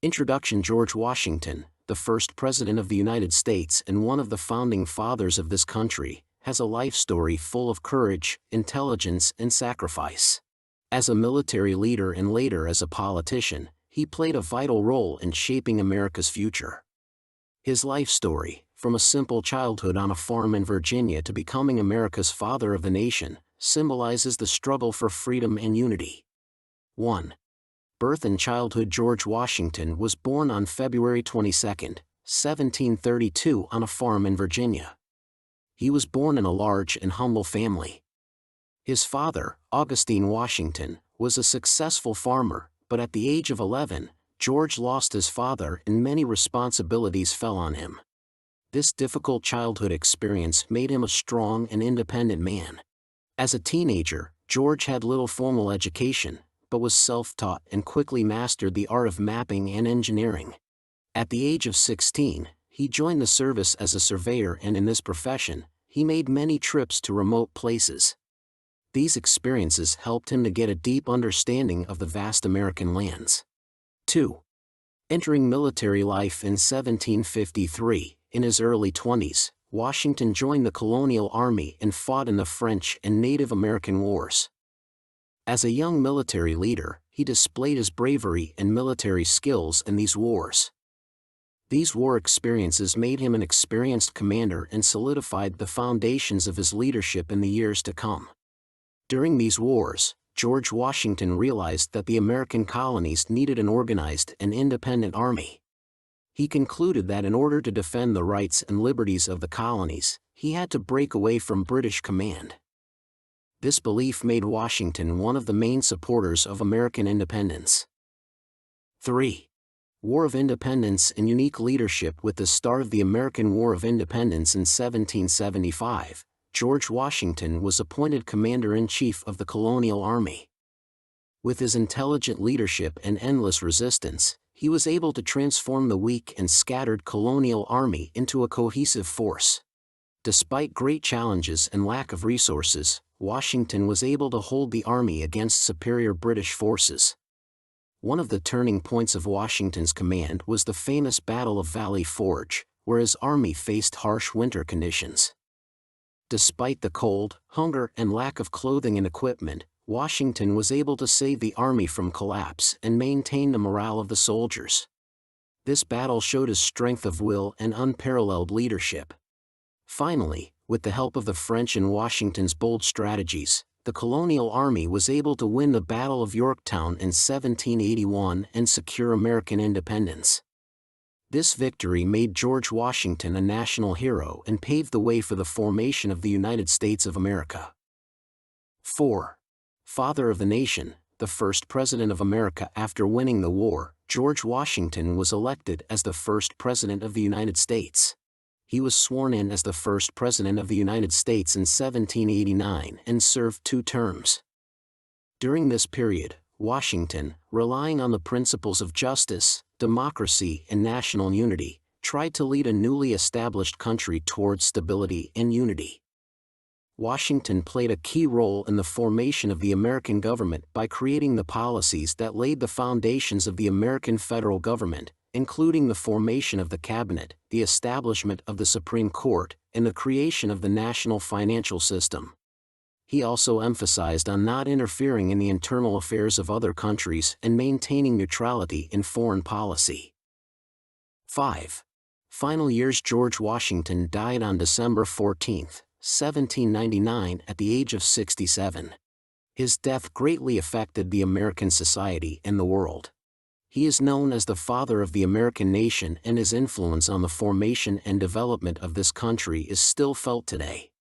Introduction. George Washington, the first President of the United States and one of the founding fathers of this country, has a life story full of courage, intelligence, and sacrifice. As a military leader and later as a politician, he played a vital role in shaping America's future. His life story, from a simple childhood on a farm in Virginia to becoming America's father of the nation, symbolizes the struggle for freedom and unity. 1. Birth and childhood. George Washington was born on February 22, 1732 on a farm in Virginia. He was born in a large and humble family. His father, Augustine Washington, was a successful farmer, but at the age of 11, George lost his father and many responsibilities fell on him. This difficult childhood experience made him a strong and independent man. As a teenager, George had little formal education, but was self-taught and quickly mastered the art of mapping and engineering. At the age of 16, he joined the service as a surveyor, and in this profession, he made many trips to remote places. These experiences helped him to get a deep understanding of the vast American lands. 2. Entering military life in 1753, in his early 20s, Washington joined the Colonial Army and fought in the French and Native American Wars. As a young military leader, he displayed his bravery and military skills in these wars. These war experiences made him an experienced commander and solidified the foundations of his leadership in the years to come. During these wars, George Washington realized that the American colonies needed an organized and independent army. He concluded that in order to defend the rights and liberties of the colonies, he had to break away from British command. This belief made Washington one of the main supporters of American independence. 3. War of Independence and unique leadership. With the start of the American War of Independence in 1775, George Washington was appointed Commander-in-Chief of the Colonial Army. With his intelligent leadership and endless resistance, he was able to transform the weak and scattered Colonial Army into a cohesive force. Despite great challenges and lack of resources, Washington was able to hold the army against superior British forces. One of the turning points of Washington's command was the famous Battle of Valley Forge, where his army faced harsh winter conditions. Despite the cold, hunger, and lack of clothing and equipment, Washington was able to save the army from collapse and maintain the morale of the soldiers. This battle showed his strength of will and unparalleled leadership. Finally, with the help of the French and Washington's bold strategies, the Colonial Army was able to win the Battle of Yorktown in 1781 and secure American independence. This victory made George Washington a national hero and paved the way for the formation of the United States of America. 4. Father of the Nation, the first President of America. After winning the war, George Washington was elected as the first President of the United States. He was sworn in as the first President of the United States in 1789 and served 2 terms. During this period, Washington, relying on the principles of justice, democracy, and national unity, tried to lead a newly established country towards stability and unity. Washington played a key role in the formation of the American government by creating the policies that laid the foundations of the American federal government, including the formation of the cabinet, the establishment of the Supreme Court, and the creation of the national financial system. He also emphasized on not interfering in the internal affairs of other countries and maintaining neutrality in foreign policy. 5. Final years. George Washington died on December 14, 1799 at the age of 67. His death greatly affected the American society and the world. He is known as the father of the American nation, and his influence on the formation and development of this country is still felt today.